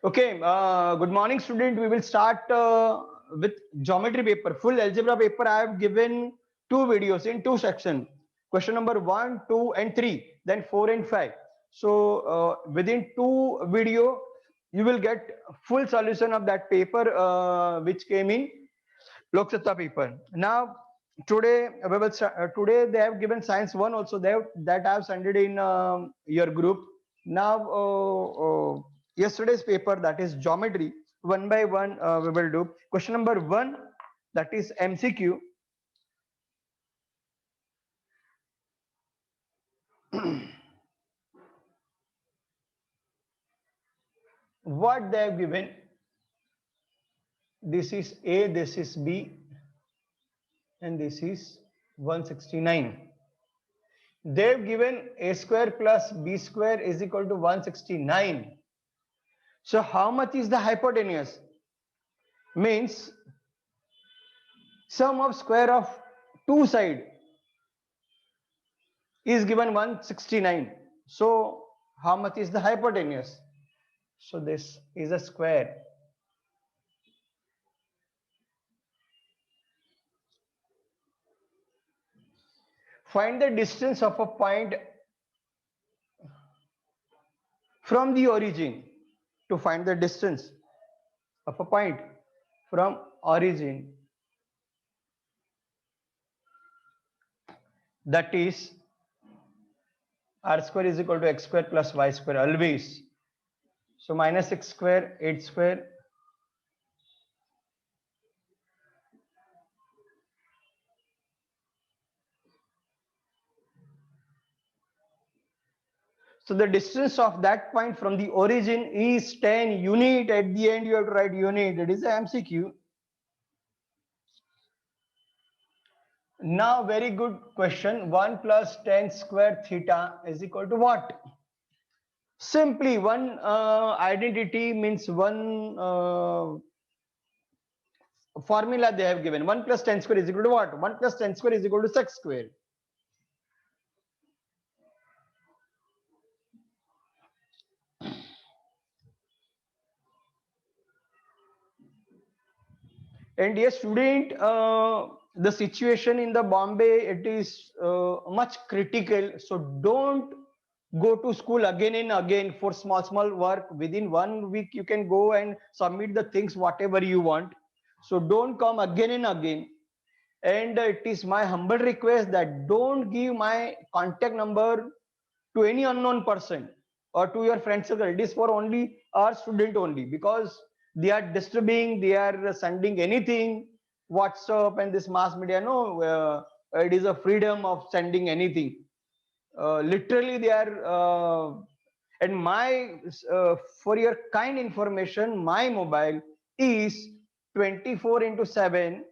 Okay, good morning, student. We will start with geometry paper. Full algebra paper. I have given two videos in two sections. Question number 1, 2, and 3. Then 4 and 5. So within two video, you will get full solution of that paper which came in Lok Satta paper. Now today we will today they have given science 1 also. They have, that I have sent it in your group. Now yesterday's paper, that is geometry, one by one we will do. Question number 1, that is MCQ. What they have given, this is A, this is B, and this is 169. They've given A square plus B square is equal to 169. So how much is the hypotenuse? Means sum of square of two side is given 169. So how much is the hypotenuse? So this is a square. Find the distance of a point from the origin. To find the distance of a point from origin, that is r square is equal to x square plus y square always. So minus 6 square, 8 square, so the distance of that point from the origin is 10 unit. At the end you have to write unit. It is a MCQ. Now very good question. 1 plus 10 square theta is equal to what? Simply one identity means one formula they have given. 1 plus 10 square is equal to what? 1 plus 10 square is equal to 6 square. And yes, student, the situation in the Bombay, it is much critical. So don't go to school again and again for small work. Within 1 week, you can go and submit the things whatever you want. So don't come again and again. And it is my humble request that don't give my contact number to any unknown person or to your friend circle. It is for only our student only, because they are disturbing, they are sending anything, WhatsApp and this mass media. No, it is a freedom of sending anything. Literally they are and my for your kind information, my mobile is 24 into 7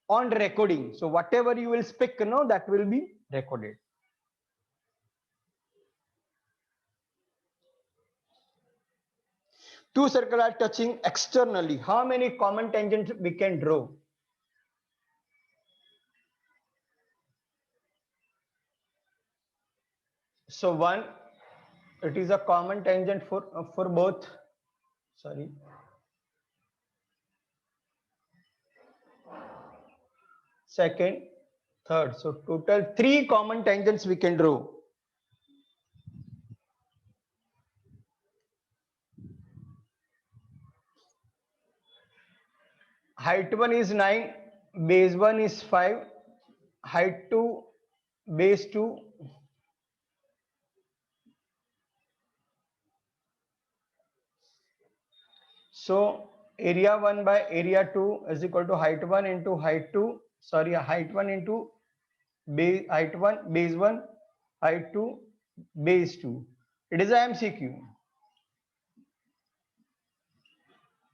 on recording. So whatever you will speak, that will be recorded. Two circles are touching externally. How many common tangents we can draw? So one, it is a common tangent for both. Sorry. Second, third. So total 3 common tangents we can draw. Height 1 is 9, base 1 is 5, height 2, base 2. So area 1 by area 2 is equal to height 1 into height 2. Sorry, height 1 into height 1, base 1, height 2, base 2. It is a MCQ.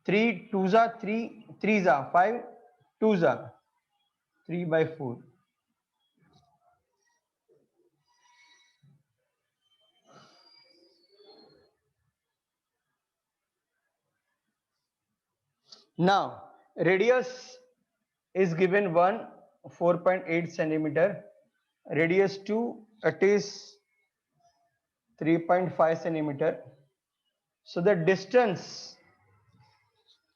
3 2s are 3, 3s are 5, 2s are 3 by 4. Now radius is given 1, 4.8 centimeter. Radius 2, it is 3.5 centimeter. So the distance,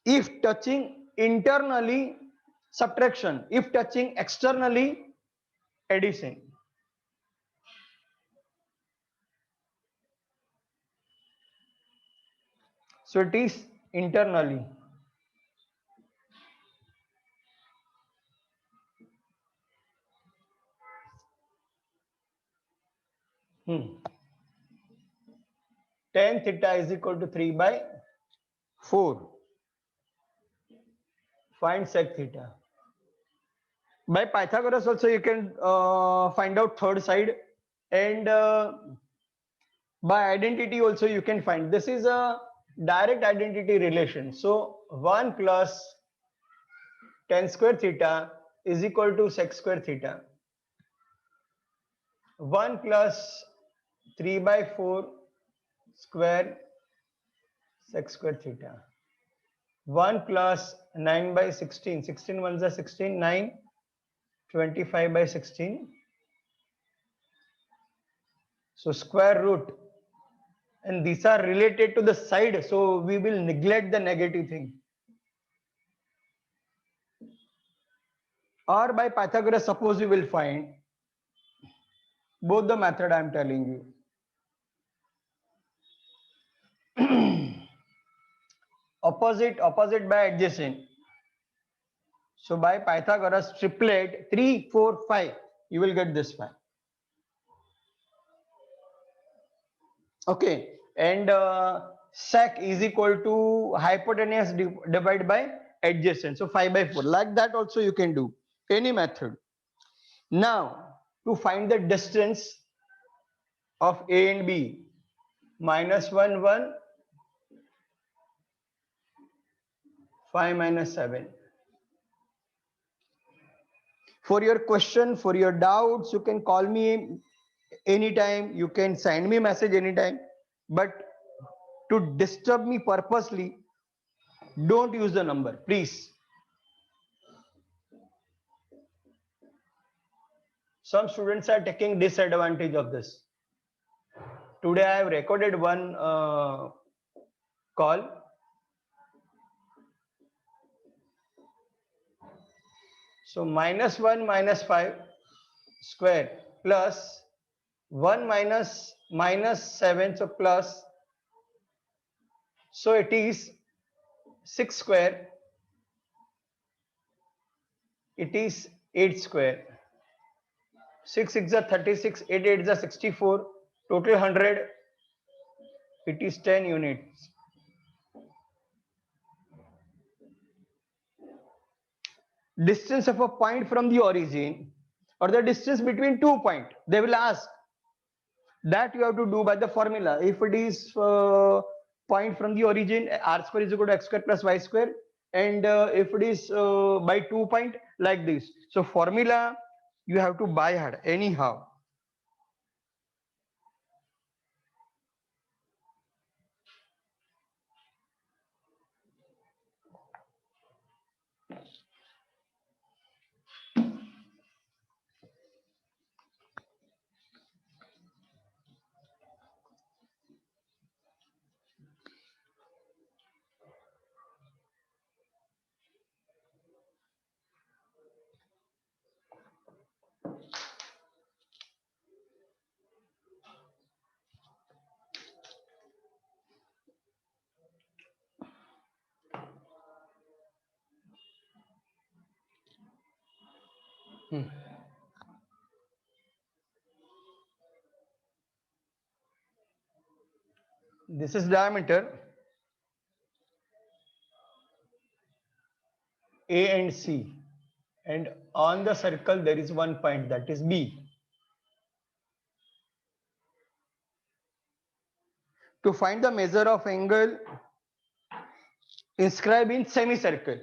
if touching internally, subtraction, if touching externally, addition. So it is internally. 10 theta is equal to 3 by 4. Find sec theta. By Pythagoras also you can find out third side, and by identity also you can find. This is a direct identity relation. So 1 plus 10 square theta is equal to sec square theta. 1 plus 3 by 4 square sec square theta. 1 plus 9 by 16. 16 ones are 16, 9, 25 by 16. So square root. And these are related to the side. So we will neglect the negative thing. Or by Pythagoras, suppose you will find both the method I am telling you. Opposite by adjacent. So by Pythagoras triplet 3, 4, 5, you will get this 5. Okay, and sec is equal to hypotenuse divided by adjacent. So 5 by 4. Like that also you can do any method. Now to find the distance of A and B, minus 1, 1, 5 minus 7. For your question, for your doubts, you can call me anytime, you can send me message anytime, but to disturb me purposely, don't use the number, please. Some students are taking disadvantage of this. Today I have recorded one call. So minus 1 minus 5 square plus 1 minus 7, so plus, so it is 6 square, it is 8 square, 6 6 are 36, 8 8 are 64, total 100, it is 10 units. Distance of a point from the origin, or the distance between 2 points, they will ask. That you have to do by the formula. If it is point from the origin, r square is equal to x square plus y square, and if it is by 2 point, like this. So formula you have to by heart anyhow. This is diameter A and C, and on the circle there is one point, that is B. To find the measure of angle, inscribe in semicircle.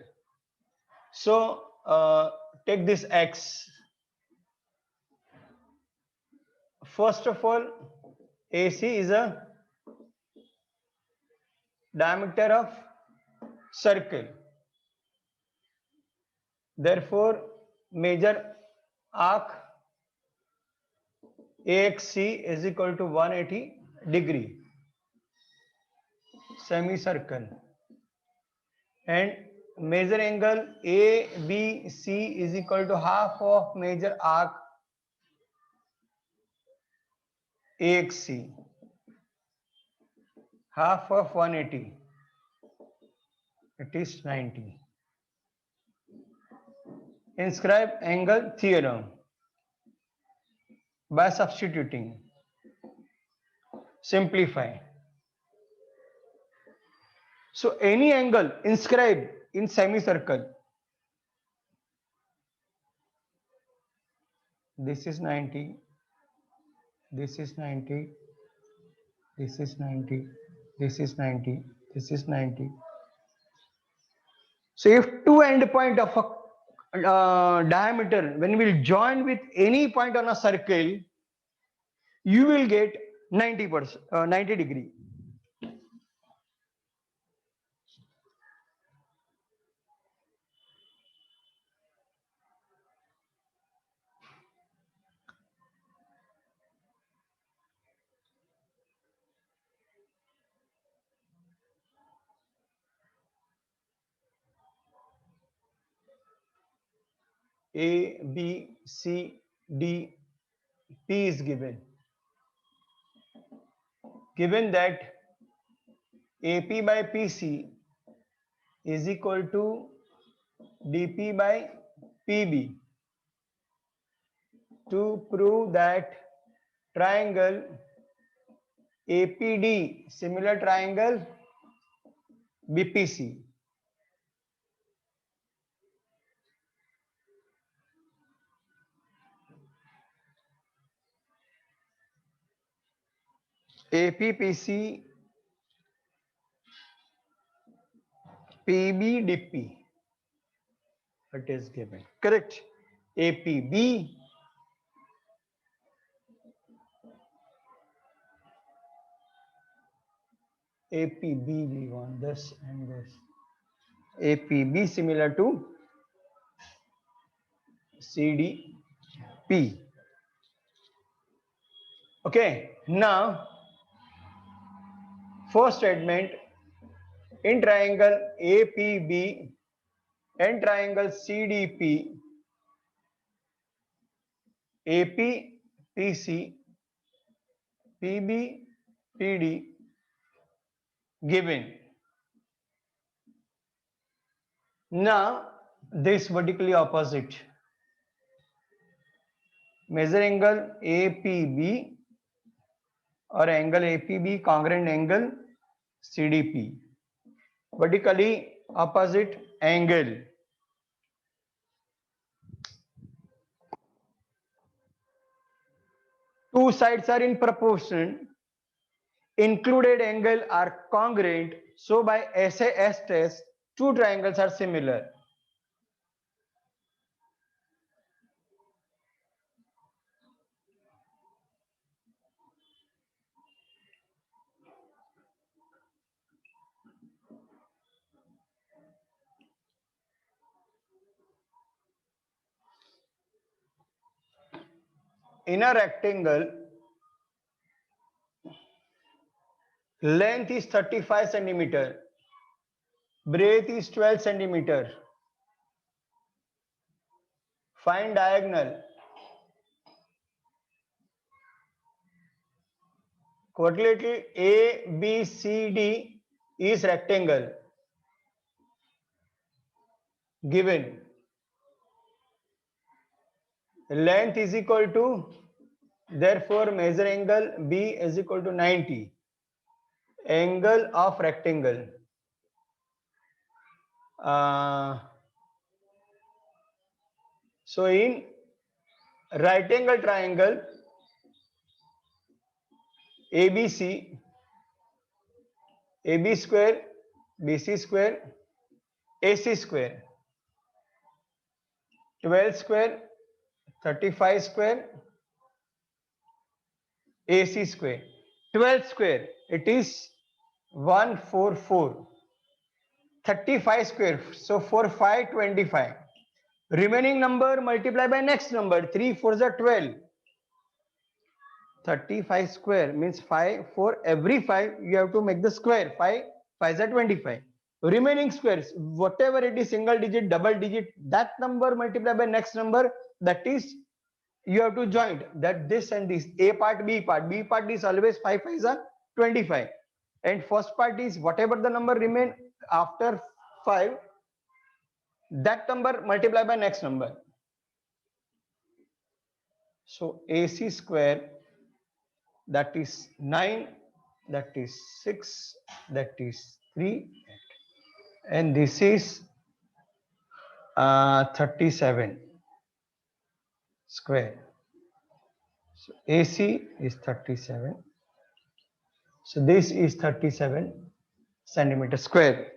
So take this x. First of all, AC is a diameter of circle. Therefore, measure arc AXC is equal to 180 degree. semicircle, and major angle ABC is equal to half of major arc AXC, half of 180, it is 90. Inscribe angle theorem by substituting. Simplify. So any angle inscribed in semicircle, this is 90, this is 90, this is 90, this is 90, this is 90. So if two end point of a diameter, when we will join with any point on a circle, you will get 90 degree. A, B, C, D, P is given. Given that AP by PC is equal to DP by PB. To prove that triangle APD similar triangle BPC. APPC PBDP, it is given. Correct. APB APB, we want this and this. APB similar to CDP. Okay, now first statement, in triangle APB and triangle CDP, APPC PBPD given. Now this vertically opposite, measure angle APB or angle APB congruent angle CDP, vertically opposite angle. Two sides are in proportion, included angle are congruent, so by SAS test two triangles are similar. In a rectangle, length is 35 centimeter, breadth is 12 centimeter. Find diagonal. Quadrilateral ABCD is rectangle given. Length is equal to, therefore measure angle B is equal to 90. Angle of rectangle. So in right angle triangle ABC, AB square, BC square, AC square, 12 square, 35 square, AC square, 12 square, it is 144, 35 square, so 4 5 25. Remaining number multiply by next number, 3 4s are 12. 35 square means 5 for every 5 you have to make the square, 5 5 are 25. Remaining squares, whatever it is, single digit, double digit, that number multiplied by next number, that is, you have to join that this and this. A part, B part. B part is always 5 5s are 25. And first part is whatever the number remain after 5, that number multiplied by next number. So AC square, that is 9, that is 6, that is 3, and this is 37 square. So AC is 37. So this is 37 centimeter square.